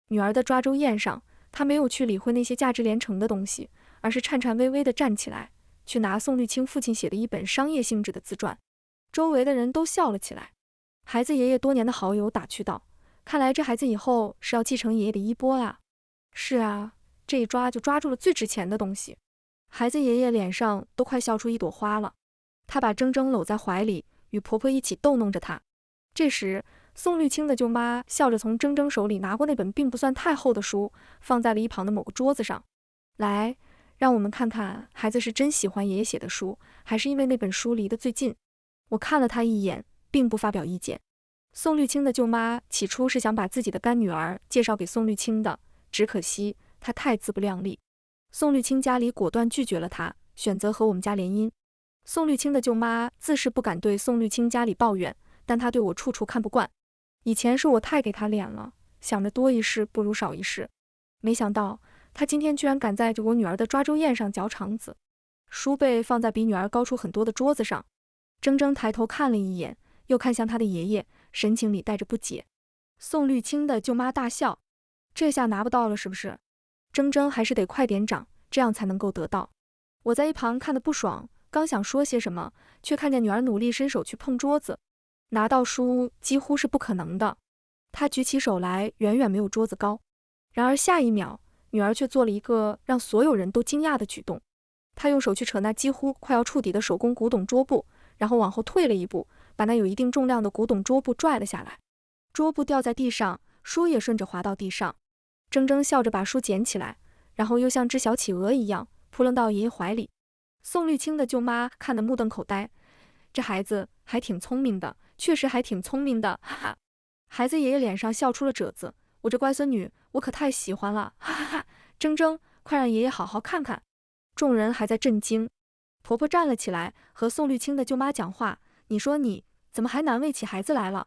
女儿的抓周宴上，他没有去理会那些价值连城的东西，而是颤颤巍巍地站起来，去拿宋绿清父亲写的一本商业性质的自传。周围的人都笑了起来。孩子爷爷多年的好友打趣道：“看来这孩子以后是要继承爷爷的衣钵啊。”是啊，这一抓就抓住了最值钱的东西。孩子爷爷脸上都快笑出一朵花了，他把铮铮搂在怀里，与婆婆一起逗弄着她。这时，宋绿清的舅妈笑着从铮铮手里拿过那本并不算太厚的书，放在了一旁的某个桌子上。来，让我们看看孩子是真喜欢爷爷写的书，还是因为那本书离得最近。我看了他一眼，并不发表意见。宋绿清的舅妈起初是想把自己的干女儿介绍给宋绿清的，只可惜她太自不量力。宋绿清家里果断拒绝了她，选择和我们家联姻。宋绿清的舅妈自是不敢对宋绿清家里抱怨，但她对我处处看不惯。以前是我太给她脸了，想着多一事不如少一事，没想到她今天居然敢在我女儿的抓周宴上嚼肠子。书被放在比女儿高出很多的桌子上，铮铮抬头看了一眼，又看向他的爷爷，神情里带着不解。宋绿清的舅妈大笑：“这下拿不到了是不是？铮铮还是得快点长，这样才能够得到。”我在一旁看得不爽，刚想说些什么，却看见女儿努力伸手去碰桌子，拿到书几乎是不可能的。她举起手来，远远没有桌子高。然而下一秒，女儿却做了一个让所有人都惊讶的举动。她用手去扯那几乎快要触底的手工古董桌布，然后往后退了一步，把那有一定重量的古董桌布拽了下来。桌布掉在地上，书也顺着滑到地上。铮铮笑着把书捡起来，然后又像只小企鹅一样扑棱到爷爷怀里。宋绿清的舅妈看得目瞪口呆，这孩子还挺聪明的，确实还挺聪明的，哈哈。孩子爷爷脸上笑出了褶子，我这乖孙女我可太喜欢了，哈哈哈。铮铮，快让爷爷好好看看。众人还在震惊，婆婆站了起来，和宋绿清的舅妈讲话：“你说你怎么还难为起孩子来了？”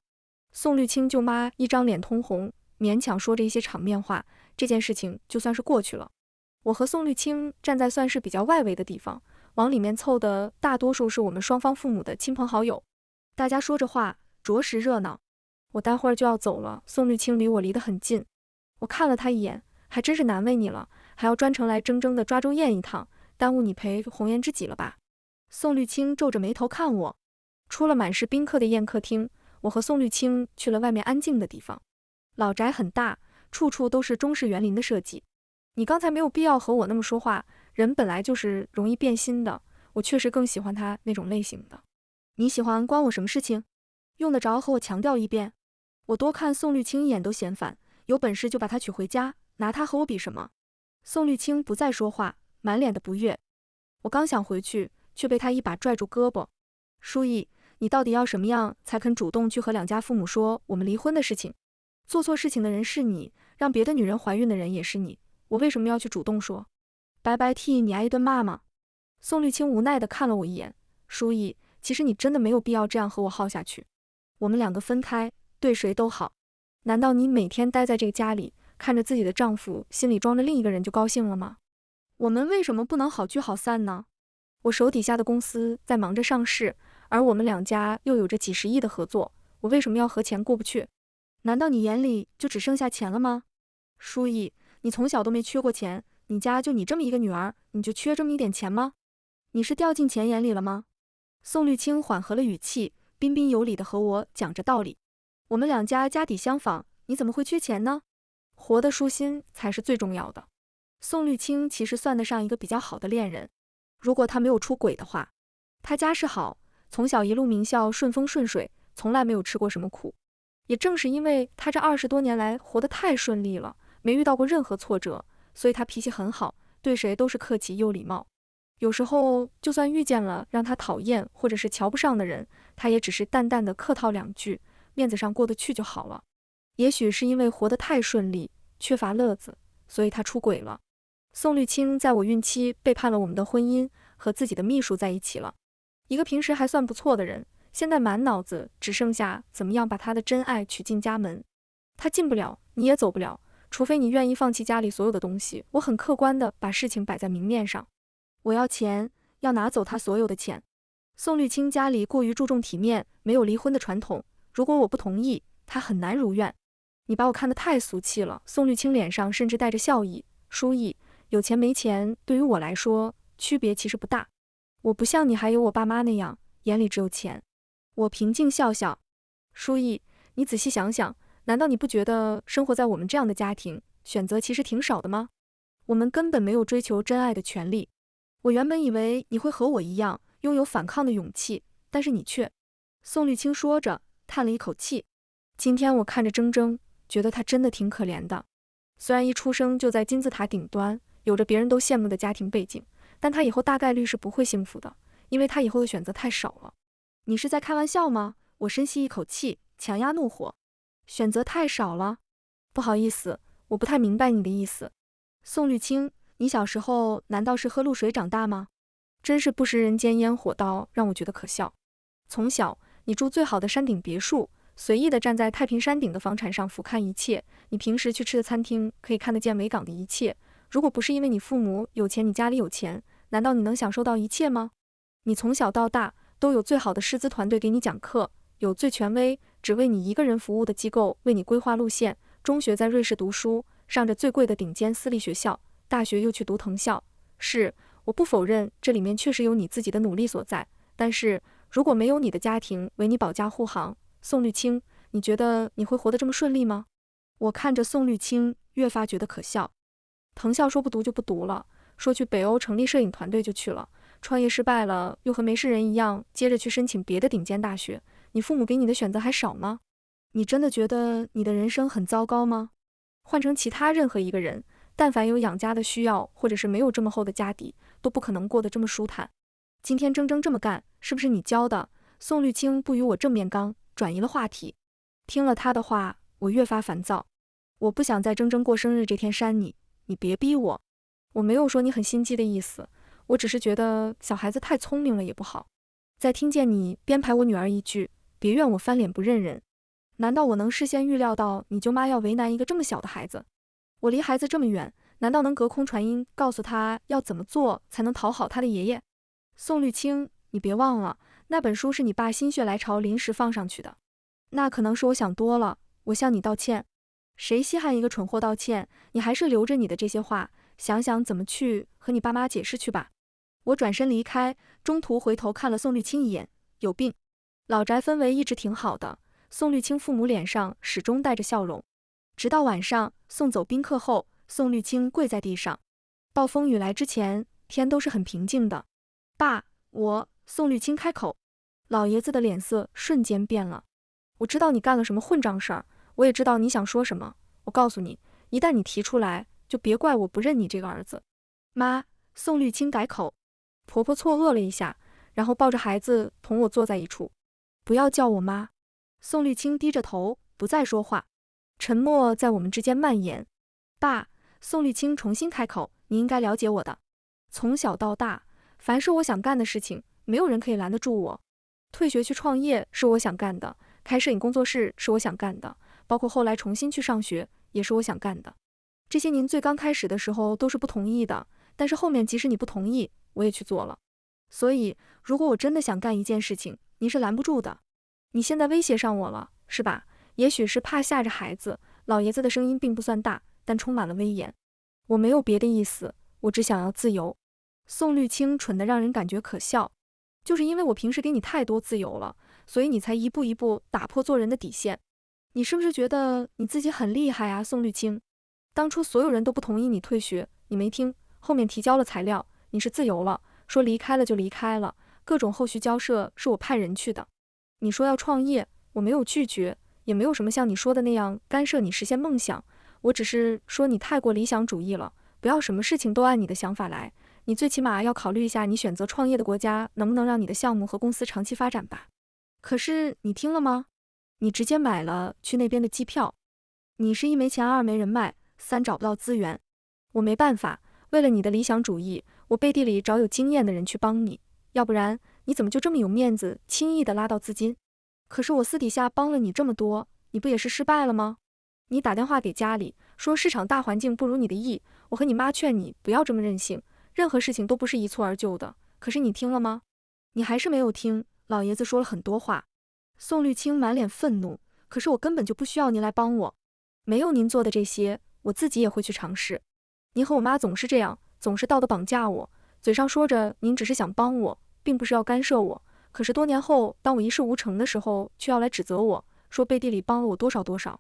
宋绿清舅妈一张脸通红，勉强说着一些场面话，这件事情就算是过去了。我和宋绿清站在算是比较外围的地方，往里面凑的大多数是我们双方父母的亲朋好友，大家说着话，着实热闹。我待会儿就要走了，宋绿清离我离得很近，我看了他一眼，还真是难为你了，还要专程来铮铮的抓周宴一趟，耽误你陪红颜知己了吧？宋绿清皱着眉头看我。出了满是宾客的宴客厅，我和宋绿清去了外面安静的地方。老宅很大，处处都是中式园林的设计。你刚才没有必要和我那么说话，人本来就是容易变心的，我确实更喜欢他那种类型的。你喜欢关我什么事情？用得着和我强调一遍？我多看宋绿清一眼都嫌烦，有本事就把他娶回家，拿他和我比什么？宋绿清不再说话，满脸的不悦。我刚想回去，却被他一把拽住胳膊。书意，你到底要什么样才肯主动去和两家父母说我们离婚的事情？做错事情的人是你，让别的女人怀孕的人也是你，我为什么要去主动说？白白替你挨一顿骂吗？宋绿清无奈地看了我一眼。书意，其实你真的没有必要这样和我耗下去。我们两个分开，对谁都好。难道你每天待在这个家里，看着自己的丈夫心里装着另一个人就高兴了吗？我们为什么不能好聚好散呢？我手底下的公司在忙着上市，而我们两家又有着几十亿的合作，我为什么要和钱过不去？难道你眼里就只剩下钱了吗？书意，你从小都没缺过钱，你家就你这么一个女儿，你就缺这么一点钱吗？你是掉进钱眼里了吗？宋绿清缓和了语气，彬彬有礼地和我讲着道理。我们两家家底相仿，你怎么会缺钱呢？活得舒心才是最重要的。宋绿清其实算得上一个比较好的恋人，如果他没有出轨的话，他家世好，从小一路名校，顺风顺水，从来没有吃过什么苦。也正是因为他这20多年来活得太顺利了，没遇到过任何挫折，所以他脾气很好，对谁都是客气又礼貌。有时候就算遇见了让他讨厌或者是瞧不上的人，他也只是淡淡的客套两句，面子上过得去就好了。也许是因为活得太顺利，缺乏乐子，所以他出轨了。宋绿清在我孕期背叛了我们的婚姻，和自己的秘书在一起了。一个平时还算不错的人，现在满脑子只剩下怎么样把他的真爱娶进家门。他进不了，你也走不了，除非你愿意放弃家里所有的东西。我很客观地把事情摆在明面上，我要钱，要拿走他所有的钱。宋绿清家里过于注重体面，没有离婚的传统，如果我不同意，他很难如愿。你把我看得太俗气了。宋绿青脸上甚至带着笑意。书意，有钱没钱对于我来说区别其实不大，我不像你还有我爸妈那样眼里只有钱。我平静笑笑。书意，你仔细想想，难道你不觉得生活在我们这样的家庭，选择其实挺少的吗？我们根本没有追求真爱的权利。我原本以为你会和我一样拥有反抗的勇气，但是你却……宋绿青说着，叹了一口气。今天我看着铮铮，觉得她真的挺可怜的。虽然一出生就在金字塔顶端，有着别人都羡慕的家庭背景，但她以后大概率是不会幸福的，因为她以后的选择太少了。你是在开玩笑吗？我深吸一口气，强压怒火。选择太少了？不好意思，我不太明白你的意思。宋绿青，你小时候难道是喝露水长大吗？真是不食人间烟火到让我觉得可笑。从小你住最好的山顶别墅，随意地站在太平山顶的房产上俯瞰一切，你平时去吃的餐厅可以看得见维港的一切。如果不是因为你父母有钱，你家里有钱，难道你能享受到一切吗？你从小到大都有最好的师资团队给你讲课，有最权威只为你一个人服务的机构为你规划路线，中学在瑞士读书，上着最贵的顶尖私立学校，大学又去读藤校。是，我不否认这里面确实有你自己的努力所在，但是如果没有你的家庭为你保驾护航，宋绿青，你觉得你会活得这么顺利吗？我看着宋绿青，越发觉得可笑。藤校说不读就不读了，说去北欧成立摄影团队就去了，创业失败了又和没事人一样，接着去申请别的顶尖大学。你父母给你的选择还少吗？你真的觉得你的人生很糟糕吗？换成其他任何一个人，但凡有养家的需要，或者是没有这么厚的家底，都不可能过得这么舒坦。今天铮铮这么干，是不是你教的？宋绿青不与我正面刚，转移了话题。听了他的话，我越发烦躁。我不想在铮铮过生日这天扇你，你别逼我。我没有说你很心机的意思，我只是觉得小孩子太聪明了也不好。再听见你编排我女儿一句，别怨我翻脸不认人。难道我能事先预料到你舅妈要为难一个这么小的孩子？我离孩子这么远，难道能隔空传音告诉他要怎么做才能讨好他的爷爷？宋绿青，你别忘了，那本书是你爸心血来潮临时放上去的。那可能是我想多了，我向你道歉。谁稀罕一个蠢货道歉？你还是留着你的这些话，想想怎么去和你爸妈解释去吧。我转身离开，中途回头看了宋绿青一眼，有病。老宅氛围一直挺好的，宋绿青父母脸上始终带着笑容。直到晚上送走宾客后，宋绿青跪在地上。暴风雨来之前，天都是很平静的。爸，宋绿青开口。老爷子的脸色瞬间变了。我知道你干了什么混账事儿，我也知道你想说什么。我告诉你，一旦你提出来，就别怪我不认你这个儿子。妈，宋绿青改口。婆婆错愕了一下，然后抱着孩子同我坐在一处。不要叫我妈。宋绿青低着头，不再说话。沉默在我们之间蔓延。爸，宋绿青重新开口，你应该了解我的。从小到大，凡是我想干的事情，没有人可以拦得住我。退学去创业是我想干的，开摄影工作室是我想干的，包括后来重新去上学也是我想干的。这些您最刚开始的时候都是不同意的，但是后面即使你不同意，我也去做了。所以如果我真的想干一件事情，您是拦不住的。你现在威胁上我了，是吧？也许是怕吓着孩子，老爷子的声音并不算大，但充满了威严。我没有别的意思，我只想要自由。宋绿青蠢得让人感觉可笑。就是因为我平时给你太多自由了，所以你才一步一步打破做人的底线。你是不是觉得你自己很厉害啊，宋绿青？当初所有人都不同意你退学，你没听，后面提交了材料，你是自由了，说离开了就离开了，各种后续交涉是我派人去的。你说要创业，我没有拒绝，也没有什么像你说的那样干涉你实现梦想，我只是说你太过理想主义了，不要什么事情都按你的想法来。你最起码要考虑一下，你选择创业的国家能不能让你的项目和公司长期发展吧。可是你听了吗？你直接买了去那边的机票。你是一没钱，二没人脉，三找不到资源。我没办法，为了你的理想主义，我背地里找有经验的人去帮你，要不然你怎么就这么有面子，轻易的拉到资金？可是我私底下帮了你这么多，你不也是失败了吗？你打电话给家里，说市场大环境不如你的意，我和你妈劝你不要这么任性。任何事情都不是一蹴而就的，可是你听了吗？你还是没有听，老爷子说了很多话。宋绿青满脸愤怒，可是我根本就不需要您来帮我。没有您做的这些，我自己也会去尝试。您和我妈总是这样，总是道德绑架我，嘴上说着您只是想帮我，并不是要干涉我，可是多年后，当我一事无成的时候，却要来指责我，说背地里帮了我多少多少。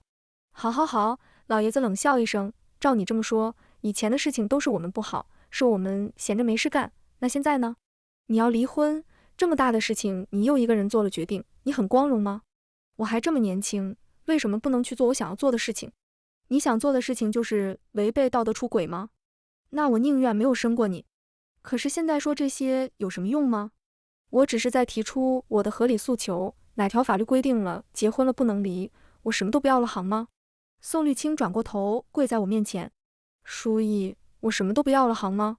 好好好，老爷子冷笑一声，照你这么说，以前的事情都是我们不好，是我们闲着没事干，那现在呢？你要离婚，这么大的事情，你又一个人做了决定，你很光荣吗？我还这么年轻，为什么不能去做我想要做的事情？你想做的事情就是违背道德出轨吗？那我宁愿没有生过你。可是现在说这些有什么用吗？我只是在提出我的合理诉求，哪条法律规定了结婚了不能离，我什么都不要了好吗？宋绿青转过头，跪在我面前。书意，我什么都不要了好吗？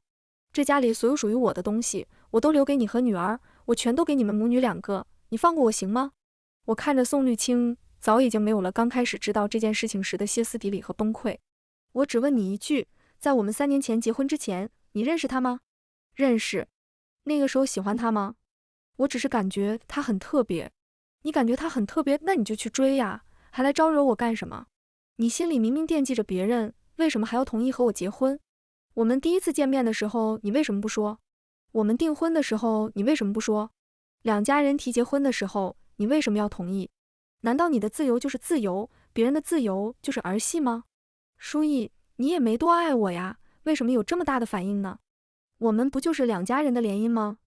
这家里所有属于我的东西，我都留给你和女儿，我全都给你们母女两个，你放过我行吗？我看着宋绿青，早已经没有了刚开始知道这件事情时的歇斯底里和崩溃。我只问你一句，在我们3年前结婚之前，你认识他吗？认识。那个时候喜欢他吗？我只是感觉他很特别。你感觉他很特别，那你就去追呀，还来招惹我干什么？你心里明明惦记着别人，为什么还要同意和我结婚？我们第一次见面的时候，你为什么不说？我们订婚的时候，你为什么不说？两家人提结婚的时候，你为什么要同意？难道你的自由就是自由，别人的自由就是儿戏吗？书意，你也没多爱我呀，为什么有这么大的反应呢？我们不就是两家人的联姻吗？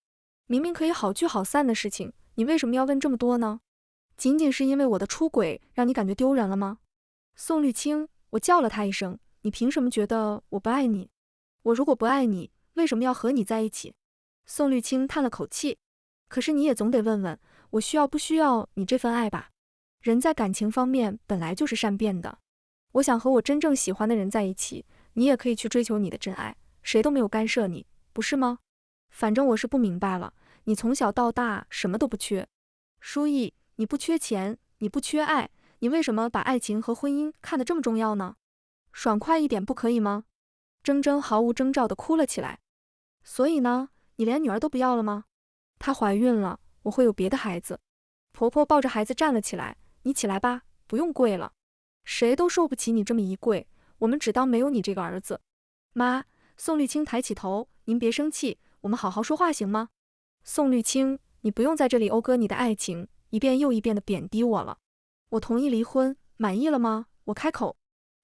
明明可以好聚好散的事情，你为什么要问这么多呢？仅仅是因为我的出轨让你感觉丢人了吗？宋绿青，我叫了他一声，你凭什么觉得我不爱你？我如果不爱你，为什么要和你在一起？宋绿青叹了口气，可是你也总得问问，我需要不需要你这份爱吧？人在感情方面本来就是善变的，我想和我真正喜欢的人在一起，你也可以去追求你的真爱，谁都没有干涉你，不是吗？反正我是不明白了，你从小到大什么都不缺。书意，你不缺钱，你不缺爱，你为什么把爱情和婚姻看得这么重要呢？爽快一点不可以吗？铮铮毫无征兆地哭了起来。所以呢，你连女儿都不要了吗？她怀孕了，我会有别的孩子。婆婆抱着孩子站了起来，你起来吧，不用跪了，谁都受不起你这么一跪，我们只当没有你这个儿子。妈，宋绿青抬起头，您别生气，我们好好说话行吗？宋绿青，你不用在这里讴歌你的爱情，一遍又一遍地贬低我了。我同意离婚，满意了吗？我开口。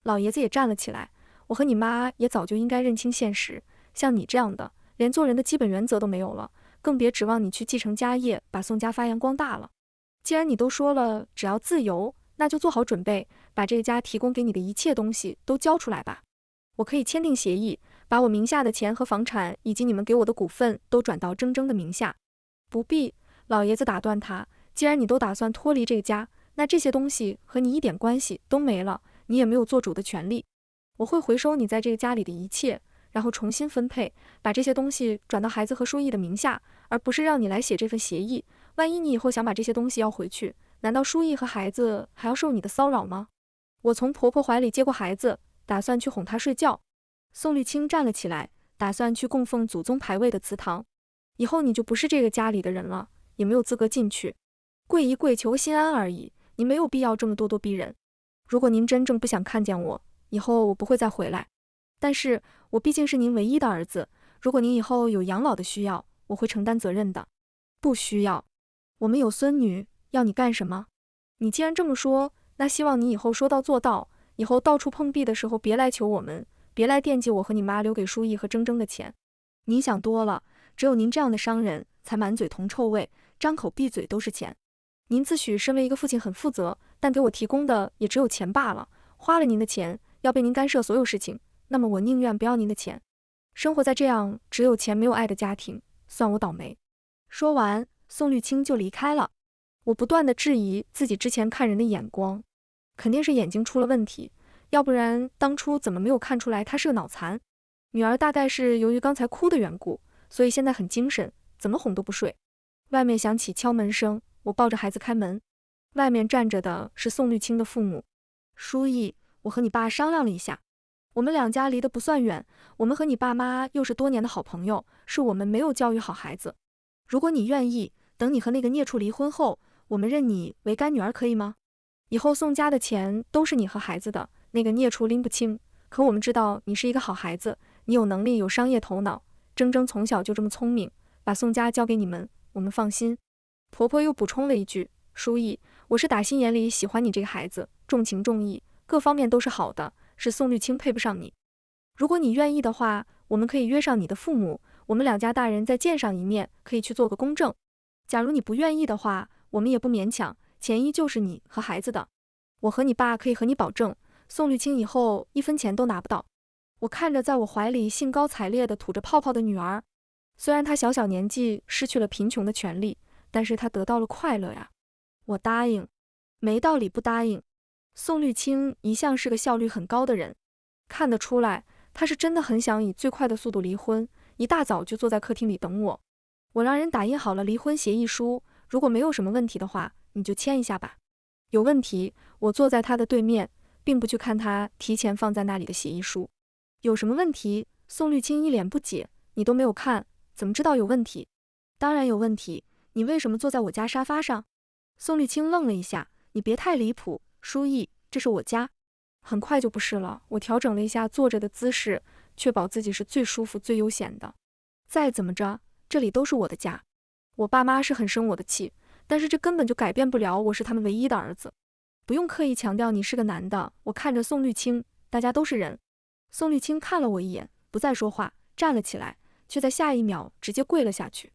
老爷子也站了起来，我和你妈也早就应该认清现实，像你这样的，连做人的基本原则都没有了，更别指望你去继承家业，把宋家发扬光大了。既然你都说了，只要自由，那就做好准备，把这个家提供给你的一切东西都交出来吧。我可以签订协议，把我名下的钱和房产以及你们给我的股份都转到铮铮的名下。不必，老爷子打断他，既然你都打算脱离这个家，那这些东西和你一点关系都没了，你也没有做主的权利。我会回收你在这个家里的一切，然后重新分配，把这些东西转到孩子和书意的名下，而不是让你来写这份协议。万一你以后想把这些东西要回去，难道书意和孩子还要受你的骚扰吗？我从婆婆怀里接过孩子，打算去哄她睡觉。宋绿青站了起来，打算去供奉祖宗牌位的祠堂。以后你就不是这个家里的人了，也没有资格进去。跪一跪求心安而已，你没有必要这么咄咄逼人。如果您真正不想看见我，以后我不会再回来。但是我毕竟是您唯一的儿子，如果您以后有养老的需要，我会承担责任的。不需要，我们有孙女，要你干什么？你既然这么说，那希望你以后说到做到，以后到处碰壁的时候别来求我们，别来惦记我和你妈留给书意和铮铮的钱。您想多了，只有您这样的商人才满嘴铜臭味，张口闭嘴都是钱。您自诩身为一个父亲很负责，但给我提供的也只有钱罢了。花了您的钱，要被您干涉所有事情，那么我宁愿不要您的钱。生活在这样只有钱没有爱的家庭，算我倒霉。说完，宋绿青就离开了。我不断地质疑自己之前看人的眼光，肯定是眼睛出了问题，要不然当初怎么没有看出来他是个脑残？女儿大概是由于刚才哭的缘故，所以现在很精神，怎么哄都不睡。外面响起敲门声，我抱着孩子开门，外面站着的是宋绿青的父母。书意，我和你爸商量了一下，我们两家离得不算远，我们和你爸妈又是多年的好朋友，是我们没有教育好孩子。如果你愿意，等你和那个孽畜离婚后，我们认你为干女儿可以吗？以后宋家的钱都是你和孩子的，那个孽畜拎不清，可我们知道你是一个好孩子，你有能力，有商业头脑。铮铮从小就这么聪明，把宋家交给你们，我们放心。婆婆又补充了一句，书意，我是打心眼里喜欢你这个孩子，重情重义，各方面都是好的，是宋绿青配不上你。如果你愿意的话，我们可以约上你的父母，我们两家大人再见上一面，可以去做个公证。假如你不愿意的话，我们也不勉强，钱依旧是你和孩子的。我和你爸可以和你保证，宋绿青以后1分钱都拿不到。我看着在我怀里兴高采烈地吐着泡泡的女儿，虽然她小小年纪失去了贫穷的权利，但是她得到了快乐呀。我答应，没道理不答应。宋绿青一向是个效率很高的人，看得出来，她是真的很想以最快的速度离婚，一大早就坐在客厅里等我。我让人打印好了离婚协议书，如果没有什么问题的话，你就签一下吧。有问题，我坐在她的对面，并不去看她提前放在那里的协议书。有什么问题？宋绿青一脸不解，你都没有看，怎么知道有问题？当然有问题，你为什么坐在我家沙发上？宋绿青愣了一下，你别太离谱，书意，这是我家。很快就不是了，我调整了一下坐着的姿势，确保自己是最舒服最悠闲的。再怎么着，这里都是我的家。我爸妈是很生我的气，但是这根本就改变不了我是他们唯一的儿子。不用刻意强调你是个男的，我看着宋绿青，大家都是人。宋绿青看了我一眼，不再说话，站了起来，却在下一秒直接跪了下去。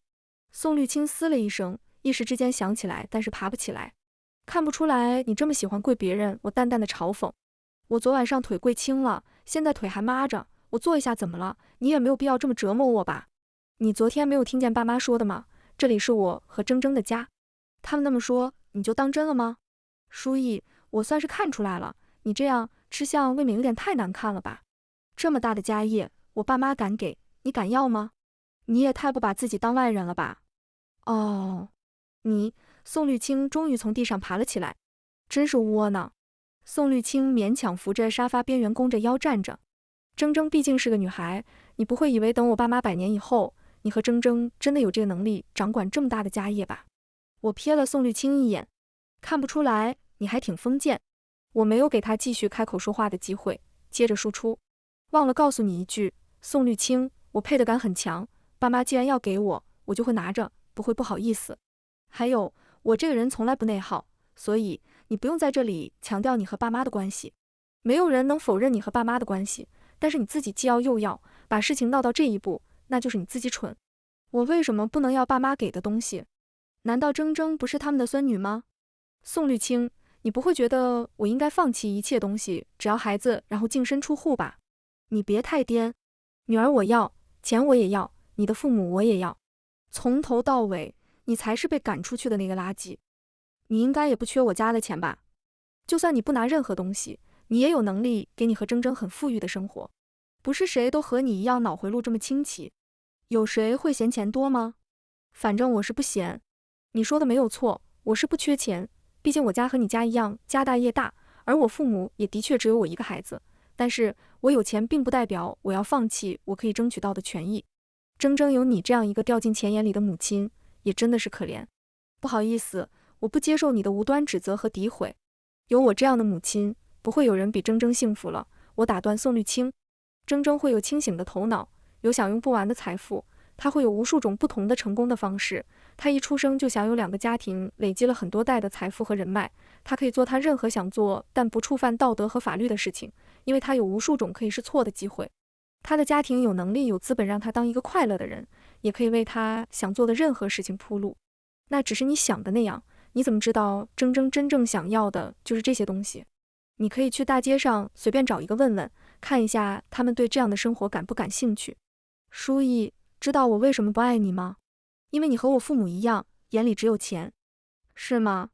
宋绿青嘶了一声，一时之间想起来，但是爬不起来。看不出来你这么喜欢跪别人，我淡淡的嘲讽。我昨晚上腿跪轻了，现在腿还麻着，我坐一下怎么了？你也没有必要这么折磨我吧？你昨天没有听见爸妈说的吗？这里是我和铮铮的家。他们那么说，你就当真了吗？书意，我算是看出来了，你这样吃相未免有点太难看了吧？这么大的家业，我爸妈敢给，你敢要吗？你也太不把自己当外人了吧？哦，宋绿青终于从地上爬了起来，真是窝囊。宋绿青勉强扶着沙发边缘，弓着腰站着。铮铮毕竟是个女孩，你不会以为等我爸妈100年以后，你和铮铮真的有这个能力掌管这么大的家业吧？我瞥了宋绿青一眼，看不出来，你还挺封建。我没有给她继续开口说话的机会，接着输出。忘了告诉你一句，宋绿青，我配得感很强，爸妈既然要给我，我就会拿着，不会不好意思。还有，我这个人从来不内耗，所以你不用在这里强调你和爸妈的关系。没有人能否认你和爸妈的关系，但是你自己既要又要，把事情闹到这一步，那就是你自己蠢。我为什么不能要爸妈给的东西？难道铮铮不是他们的孙女吗？宋绿青，你不会觉得我应该放弃一切东西，只要孩子，然后净身出户吧？你别太颠，女儿我要，钱我也要，你的父母我也要，从头到尾，你才是被赶出去的那个垃圾。你应该也不缺我家的钱吧？就算你不拿任何东西，你也有能力给你和铮铮很富裕的生活。不是谁都和你一样脑回路这么清奇，有谁会嫌钱多吗？反正我是不嫌。你说的没有错，我是不缺钱，毕竟我家和你家一样，家大业大，而我父母也的确只有我一个孩子。但是我有钱并不代表我要放弃我可以争取到的权益。铮铮有你这样一个掉进钱眼里的母亲，也真的是可怜。不好意思，我不接受你的无端指责和诋毁。有我这样的母亲，不会有人比铮铮幸福了。我打断宋绿青，铮铮会有清醒的头脑，有享用不完的财富，他会有无数种不同的成功的方式。他一出生就享有2个家庭，累积了很多代的财富和人脉。他可以做他任何想做但不触犯道德和法律的事情，因为他有无数种可以是错的机会。他的家庭有能力有资本让他当一个快乐的人，也可以为他想做的任何事情铺路。那只是你想的那样，你怎么知道铮铮真正想要的就是这些东西？你可以去大街上随便找一个问问，看一下他们对这样的生活感不感兴趣。书意，知道我为什么不爱你吗？因为你和我父母一样，眼里只有钱。是吗？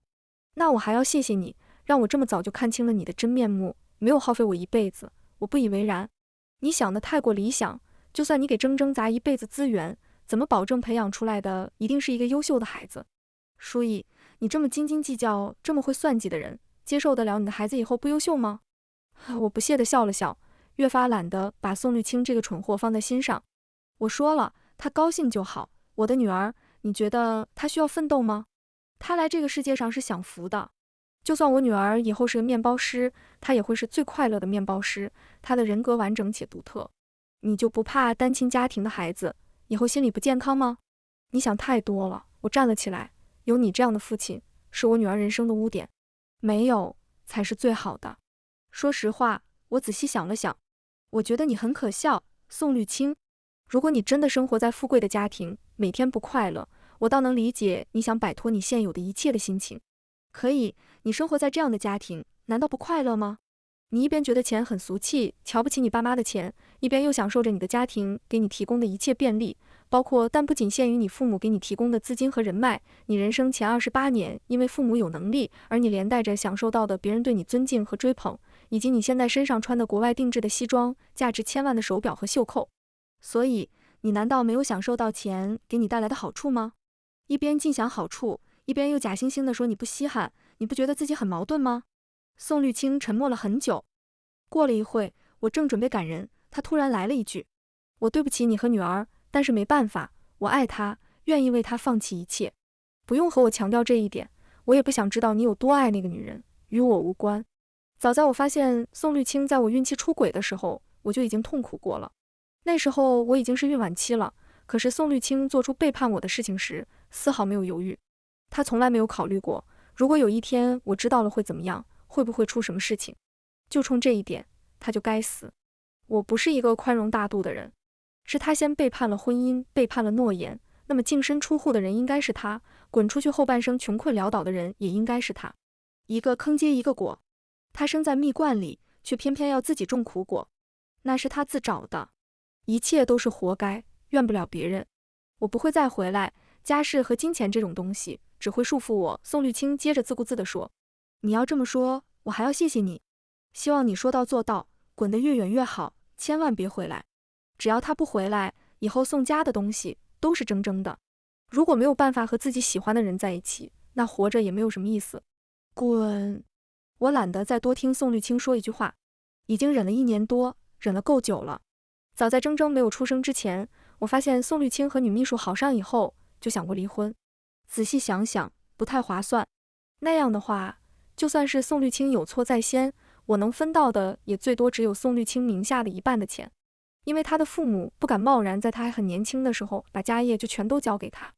那我还要谢谢你，让我这么早就看清了你的真面目，没有耗费我一辈子。我不以为然。你想的太过理想，就算你给铮铮砸一辈子资源，怎么保证培养出来的一定是一个优秀的孩子？书意，你这么斤斤计较，这么会算计的人，接受得了你的孩子以后不优秀吗？我不屑地笑了笑，越发懒得把宋绿青这个蠢货放在心上。我说了，她高兴就好。我的女儿，你觉得她需要奋斗吗？她来这个世界上是享福的。就算我女儿以后是个面包师，她也会是最快乐的面包师，她的人格完整且独特。你就不怕单亲家庭的孩子以后心理不健康吗？你想太多了。我站了起来，有你这样的父亲，是我女儿人生的污点，没有才是最好的。说实话，我仔细想了想，我觉得你很可笑，宋绿青。如果你真的生活在富贵的家庭，每天不快乐，我倒能理解你想摆脱你现有的一切的心情。可以，你生活在这样的家庭，难道不快乐吗？你一边觉得钱很俗气，瞧不起你爸妈的钱，一边又享受着你的家庭给你提供的一切便利，包括但不仅限于你父母给你提供的资金和人脉，你人生前28年因为父母有能力，而你连带着享受到的别人对你尊敬和追捧，以及你现在身上穿的国外定制的西装，价值千万的手表和袖扣。所以，你难道没有享受到钱给你带来的好处吗？一边尽享好处，一边又假惺惺地说你不稀罕，你不觉得自己很矛盾吗？宋绿青沉默了很久，过了一会，我正准备赶人，他突然来了一句：“我对不起你和女儿，但是没办法，我爱她，愿意为她放弃一切。不用和我强调这一点，我也不想知道你有多爱那个女人，与我无关。”早在我发现宋绿青在我孕期出轨的时候，我就已经痛苦过了。那时候我已经是孕晚期了，可是宋绿青做出背叛我的事情时，丝毫没有犹豫。她从来没有考虑过，如果有一天我知道了会怎么样，会不会出什么事情。就冲这一点，她就该死。我不是一个宽容大度的人，是她先背叛了婚姻，背叛了诺言，那么净身出户的人应该是她，滚出去后半生穷困潦倒的人也应该是她。一个坑接一个果，她生在蜜罐里，却偏偏要自己种苦果，那是她自找的。一切都是活该，怨不了别人。我不会再回来，家世和金钱这种东西只会束缚我。宋绿青接着自顾自地说：“你要这么说，我还要谢谢你。希望你说到做到，滚得越远越好，千万别回来。只要他不回来，以后宋家的东西都是铮铮的。如果没有办法和自己喜欢的人在一起，那活着也没有什么意思。滚！”我懒得再多听宋绿青说一句话，已经忍了1年多，忍了够久了。早在铮铮没有出生之前，我发现宋绿青和女秘书好上以后，就想过离婚。仔细想想，不太划算。那样的话，就算是宋绿青有错在先，我能分到的也最多只有宋绿青名下的1半的钱，因为他的父母不敢贸然在他还很年轻的时候把家业就全都交给他，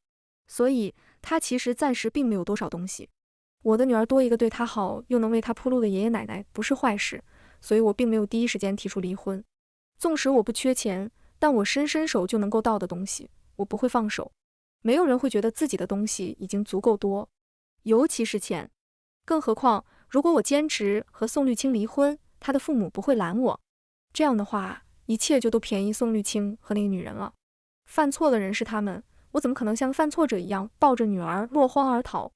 所以他其实暂时并没有多少东西。我的女儿多一个对他好又能为他铺路的爷爷奶奶不是坏事，所以我并没有第一时间提出离婚。纵使我不缺钱，但我伸手就能够到的东西，我不会放手。没有人会觉得自己的东西已经足够多，尤其是钱。更何况，如果我坚持和宋绿青离婚，他的父母不会拦我。这样的话，一切就都便宜宋绿青和那个女人了。犯错的人是他们，我怎么可能像犯错者一样抱着女儿落荒而逃？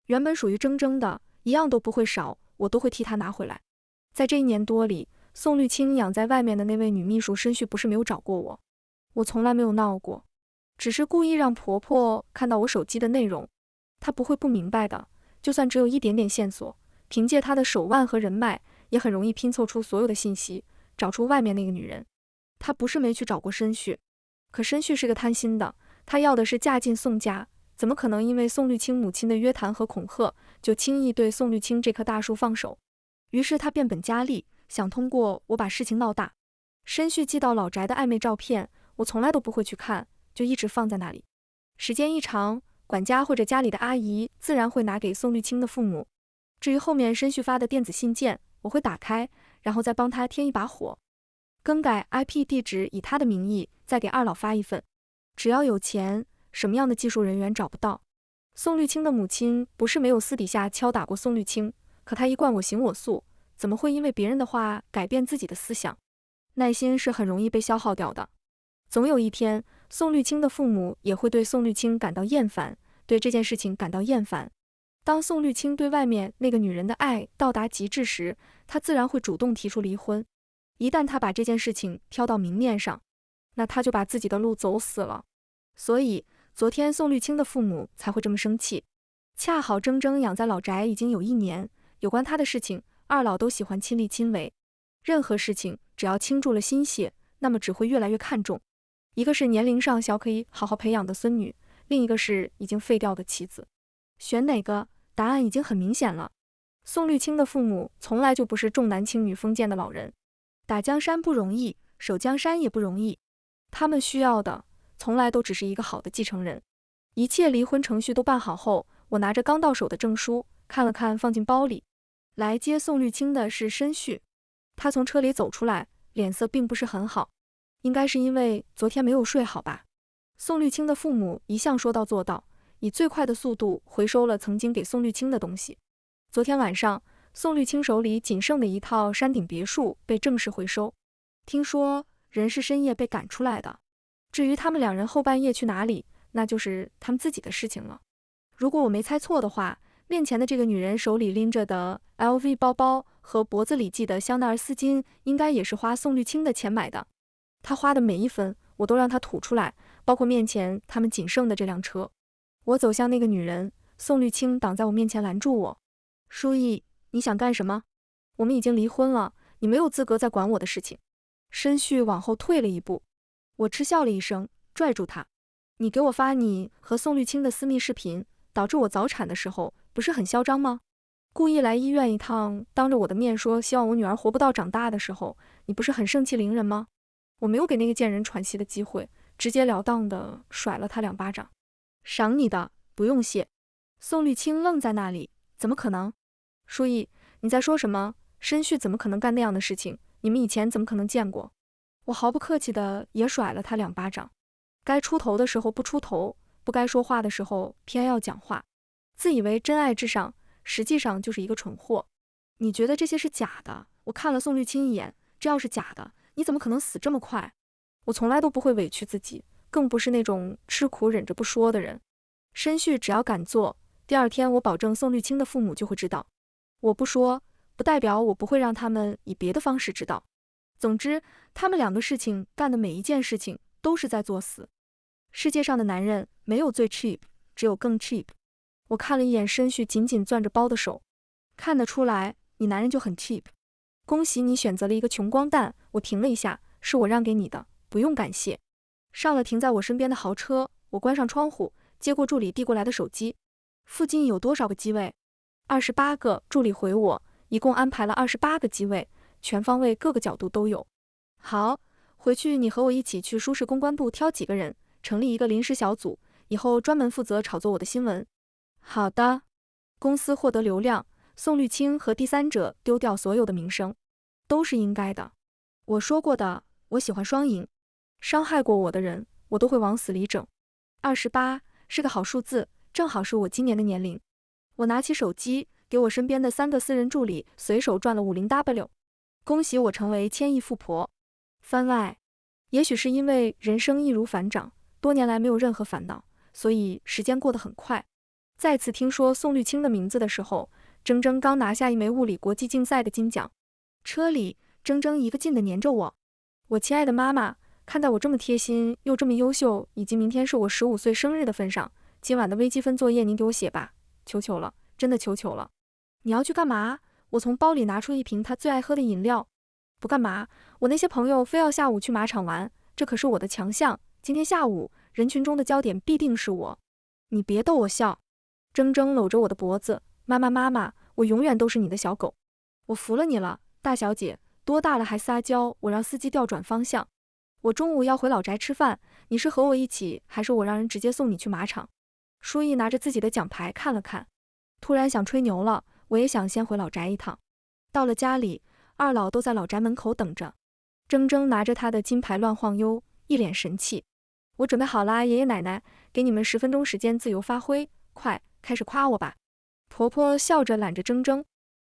原本属于铮铮的，一样都不会少，我都会替他拿回来。在这1年多里，宋绿青养在外面的那位女秘书申旭不是没有找过我，我从来没有闹过，只是故意让婆婆看到我手机的内容。她不会不明白的，就算只有一点点线索，凭借她的手腕和人脉，也很容易拼凑出所有的信息，找出外面那个女人。她不是没去找过申旭，可申旭是个贪心的，他要的是嫁进宋家，怎么可能因为宋绿青母亲的约谈和恐吓，就轻易对宋绿青这棵大树放手？于是他变本加厉，想通过我把事情闹大。申旭寄到老宅的暧昧照片，我从来都不会去看，就一直放在那里。时间一长，管家或者家里的阿姨自然会拿给宋绿青的父母。至于后面申旭发的电子信件，我会打开，然后再帮他添一把火，更改 IP 地址，以他的名义再给二老发一份。只要有钱，什么样的技术人员找不到？宋绿青的母亲不是没有私底下敲打过宋绿青，可她一贯我行我素，怎么会因为别人的话改变自己的思想？耐心是很容易被消耗掉的。总有一天，宋绿青的父母也会对宋绿青感到厌烦，对这件事情感到厌烦。当宋绿青对外面那个女人的爱到达极致时，他自然会主动提出离婚。一旦他把这件事情挑到明面上，那他就把自己的路走死了。所以昨天宋绿青的父母才会这么生气。恰好铮铮养在老宅已经有1年，有关他的事情，二老都喜欢亲力亲为。任何事情只要倾注了心血，那么只会越来越看重。一个是年龄尚小可以好好培养的孙女，另一个是已经废掉的妻子。选哪个？答案已经很明显了。宋绿青的父母从来就不是重男轻女封建的老人，打江山不容易，守江山也不容易，他们需要的从来都只是一个好的继承人。一切离婚程序都办好后，我拿着刚到手的证书看了看，放进包里。来接宋绿青的是申旭，他从车里走出来，脸色并不是很好，应该是因为昨天没有睡好吧。宋绿青的父母一向说到做到，以最快的速度回收了曾经给宋绿青的东西。昨天晚上，宋绿青手里仅剩的一套山顶别墅被正式回收。听说人是深夜被赶出来的，至于他们两人后半夜去哪里，那就是他们自己的事情了。如果我没猜错的话，面前的这个女人手里拎着的 LV 包包和脖子里系的香奈儿丝巾，应该也是花宋绿青的钱买的。她花的每一分，我都让她吐出来，包括面前他们仅剩的这辆车。我走向那个女人，宋绿青挡在我面前拦住我。书意，你想干什么？我们已经离婚了，你没有资格再管我的事情。申旭往后退了一步，我嗤笑了一声，拽住他。你给我发你和宋绿青的私密视频，导致我早产的时候，不是很嚣张吗？故意来医院一趟，当着我的面说希望我女儿活不到长大的时候，你不是很盛气凌人吗？我没有给那个贱人喘息的机会，直截了当的甩了他2巴掌。赏你的，不用谢。宋绿青愣在那里，怎么可能？书意，你在说什么？申旭怎么可能干那样的事情？你们以前怎么可能见过？我毫不客气的也甩了他2巴掌。该出头的时候不出头，不该说话的时候偏要讲话，自以为真爱至上，实际上就是一个蠢货。你觉得这些是假的？我看了宋绿青一眼，这要是假的，你怎么可能死这么快？我从来都不会委屈自己，更不是那种吃苦忍着不说的人。申旭只要敢做，第二天我保证宋绿青的父母就会知道。我不说，不代表我不会让他们以别的方式知道。总之，他们2个事情干的每一件事情都是在作死。世界上的男人没有最 cheap， 只有更 cheap。我看了一眼申旭紧紧攥着包的手，看得出来你男人就很 cheap。恭喜你选择了一个穷光蛋。我停了一下，是我让给你的，不用感谢。上了停在我身边的豪车，我关上窗户，接过助理递过来的手机。附近有多少个机位？28个。助理回我，一共安排了28个机位，全方位各个角度都有。好，回去你和我一起去舒适公关部挑几个人，成立一个临时小组，以后专门负责炒作我的新闻。好的。公司获得流量，宋绿青和第三者丢掉所有的名声，都是应该的。我说过的，我喜欢双赢，伤害过我的人，我都会往死里整。28是个好数字，正好是我今年的年龄。我拿起手机，给我身边的3个私人助理随手转了 50W。恭喜我成为千亿富婆。番外，也许是因为人生易如反掌，多年来没有任何烦恼，所以时间过得很快。再次听说宋绿青的名字的时候，铮铮刚拿下一枚物理国际竞赛的金奖。车里，铮铮一个劲地黏着我。我亲爱的妈妈，看在我这么贴心又这么优秀，以及明天是我15岁生日的份上，今晚的微积分作业您给我写吧，求求了，真的求求了。你要去干嘛？我从包里拿出一瓶他最爱喝的饮料。不干嘛，我那些朋友非要下午去马场玩，这可是我的强项。今天下午，人群中的焦点必定是我。你别逗我笑。铮铮搂着我的脖子，妈妈妈妈，我永远都是你的小狗。我服了你了，大小姐，多大了还撒娇？我让司机调转方向。我中午要回老宅吃饭，你是和我一起，还是我让人直接送你去马场？舒逸拿着自己的奖牌看了看，突然想吹牛了，我也想先回老宅一趟。到了家里，二老都在老宅门口等着。铮铮拿着他的金牌乱晃悠，一脸神气。我准备好啦，爷爷奶奶，给你们10分钟时间自由发挥，快开始夸我吧。婆婆笑着揽着铮铮。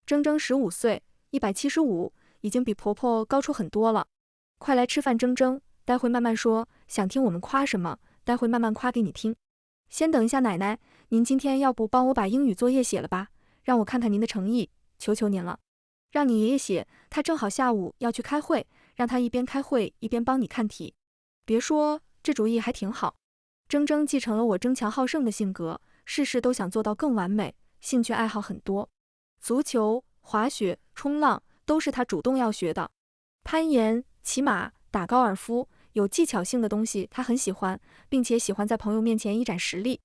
铮铮15岁，175，已经比婆婆高出很多了。快来吃饭，铮铮，待会慢慢说，想听我们夸什么，待会慢慢夸给你听。先等一下，奶奶，您今天要不帮我把英语作业写了吧，让我看看您的诚意，求求您了。让你爷爷写，他正好下午要去开会，让他一边开会一边帮你看题。别说，这主意还挺好。铮铮继承了我争强好胜的性格，事事都想做到更完美，兴趣爱好很多，足球、滑雪、冲浪都是他主动要学的。攀岩、骑马、打高尔夫，有技巧性的东西他很喜欢，并且喜欢在朋友面前一展实力。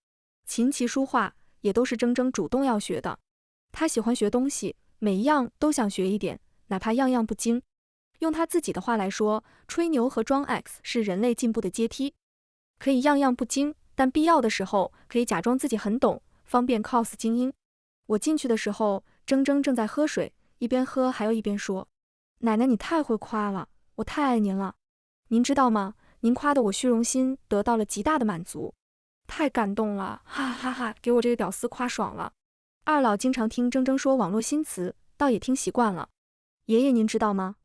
琴棋书画也都是铮铮主动要学的。他喜欢学东西，每一样都想学一点，哪怕样样不精。用他自己的话来说，吹牛和装 X 是人类进步的阶梯。可以样样不精，但必要的时候可以假装自己很懂，方便 cos 精英。我进去的时候，铮铮正在喝水，一边喝还要一边说：“奶奶，你太会夸了，我太爱您了。您知道吗？您夸的我虚荣心得到了极大的满足，太感动了，哈哈哈！给我这个屌丝夸爽了。”二老经常听铮铮说网络新词，倒也听习惯了。爷爷，您知道吗？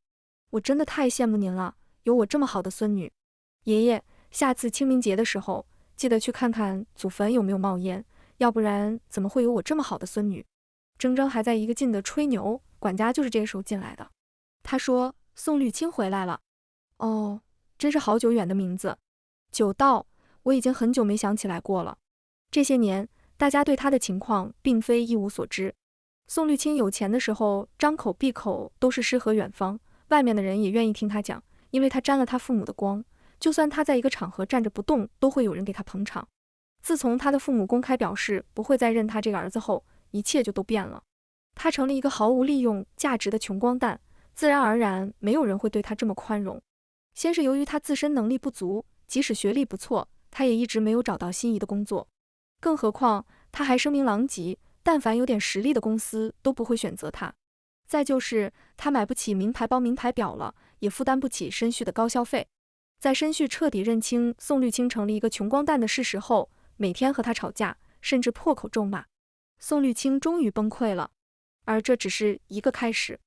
我真的太羡慕您了，有我这么好的孙女。爷爷，下次清明节的时候，记得去看看祖坟有没有冒烟，要不然怎么会有我这么好的孙女？铮铮还在一个劲的吹牛，管家就是这个时候进来的。他说宋绿青回来了。哦，真是好久远的名字。久到我已经很久没想起来过了。这些年，大家对他的情况并非一无所知。宋绿青有钱的时候，张口闭口都是诗和远方，外面的人也愿意听他讲，因为他沾了他父母的光。就算他在一个场合站着不动，都会有人给他捧场。自从他的父母公开表示不会再认他这个儿子后，一切就都变了。他成了一个毫无利用价值的穷光蛋，自然而然没有人会对他这么宽容。先是由于他自身能力不足，即使学历不错，他也一直没有找到心仪的工作。更何况他还声名狼藉，但凡有点实力的公司都不会选择他。再就是他买不起名牌包名牌表了，也负担不起申旭的高消费。在申旭彻底认清宋绿青成了一个穷光蛋的事实后，每天和他吵架，甚至破口咒骂。宋绿青终于崩溃了，而这只是一个开始。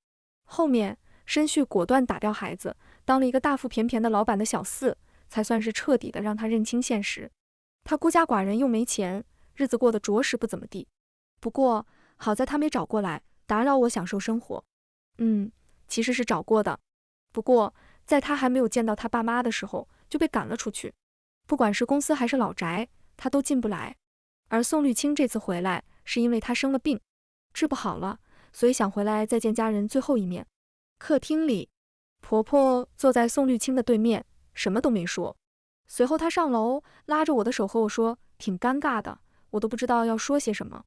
后面申旭果断打掉孩子，当了一个大腹便便的老板的小四，才算是彻底的让他认清现实。他孤家寡人又没钱，日子过得着实不怎么地。不过好在他没找过来打扰我享受生活。其实是找过的，不过在他还没有见到他爸妈的时候就被赶了出去。不管是公司还是老宅，他都进不来。而宋绿青这次回来是因为他生了病，治不好了，所以想回来再见家人最后一面。客厅里，婆婆坐在宋绿青的对面，什么都没说。随后她上楼拉着我的手和我说，挺尴尬的，我都不知道要说些什么。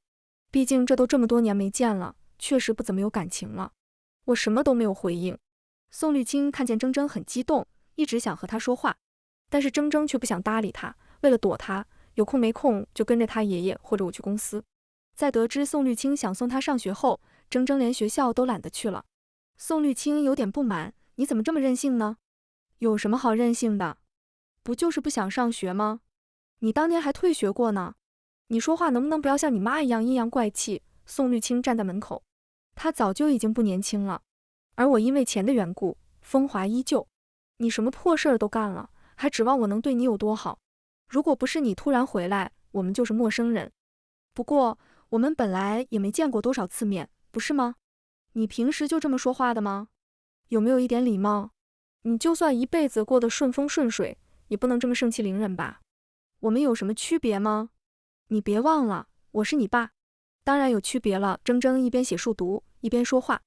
毕竟这都这么多年没见了，确实不怎么有感情了。我什么都没有回应。宋绿青看见铮铮很激动，一直想和他说话，但是铮铮却不想搭理他，为了躲他，有空没空就跟着他爷爷或者我去公司。在得知宋绿青想送他上学后，铮铮连学校都懒得去了。宋绿青有点不满，你怎么这么任性呢？有什么好任性的？不就是不想上学吗？你当年还退学过呢。你说话能不能不要像你妈一样阴阳怪气？宋绿青站在门口，她早就已经不年轻了，而我因为钱的缘故，风华依旧。你什么破事儿都干了，还指望我能对你有多好？如果不是你突然回来，我们就是陌生人。不过我们本来也没见过多少次面，不是吗？你平时就这么说话的吗？有没有一点礼貌？你就算一辈子过得顺风顺水，也不能这么盛气凌人吧？我们有什么区别吗？你别忘了，我是你爸。当然有区别了。铮铮一边写数独，一边说话。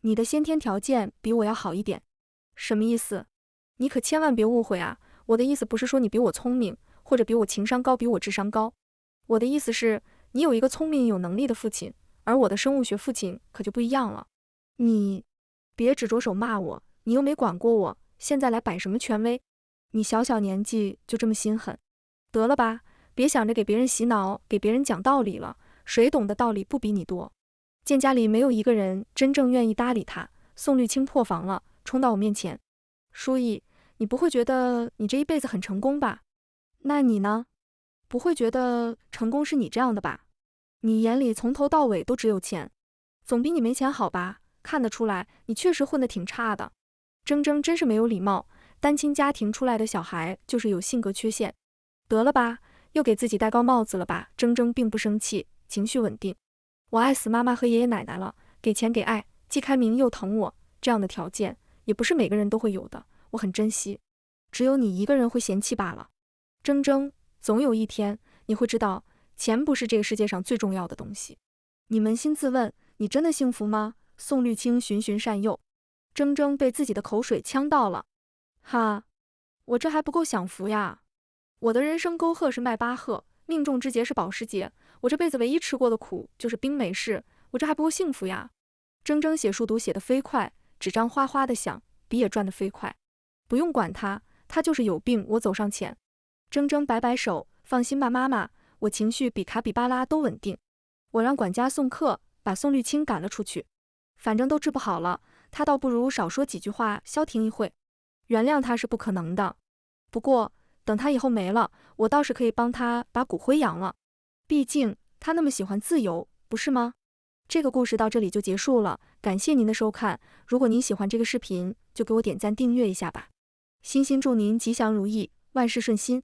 你的先天条件比我要好一点。什么意思？你可千万别误会啊，我的意思不是说你比我聪明，或者比我情商高，比我智商高。我的意思是，你有一个聪明有能力的父亲，而我的生物学父亲可就不一样了。你别指着手骂我，你又没管过我，现在来摆什么权威？你小小年纪就这么心狠，得了吧，别想着给别人洗脑，给别人讲道理了，谁懂的道理不比你多？见家里没有一个人真正愿意搭理他，宋绿青破防了，冲到我面前，书意，你不会觉得你这一辈子很成功吧？那你呢？不会觉得成功是你这样的吧？你眼里从头到尾都只有钱，总比你没钱好吧？看得出来，你确实混得挺差的。铮铮真是没有礼貌，单亲家庭出来的小孩就是有性格缺陷。得了吧，又给自己戴高帽子了吧？铮铮并不生气，情绪稳定。我爱死妈妈和爷爷奶奶了，给钱给爱，既开明又疼我，这样的条件也不是每个人都会有的，我很珍惜。只有你一个人会嫌弃罢了。铮铮，总有一天你会知道，钱不是这个世界上最重要的东西。你扪心自问，你真的幸福吗？宋绿青循循善诱。铮铮被自己的口水呛到了。哈，我这还不够享福呀。我的人生沟壑是迈巴赫，命中之劫是保时捷，我这辈子唯一吃过的苦就是冰美式，我这还不够幸福呀。铮铮写数独写得飞快，纸张哗哗的响，笔也转得飞快。不用管他，他就是有病。我走上前，铮铮摆摆手，放心吧，妈妈，我情绪比卡比巴拉都稳定。我让管家送客，把宋绿青赶了出去。反正都治不好了，他倒不如少说几句话，消停一会。原谅他是不可能的，不过等他以后没了，我倒是可以帮他把骨灰扬了。毕竟他那么喜欢自由，不是吗？这个故事到这里就结束了，感谢您的收看。如果您喜欢这个视频，就给我点赞订阅一下吧。衷心祝您吉祥如意，万事顺心。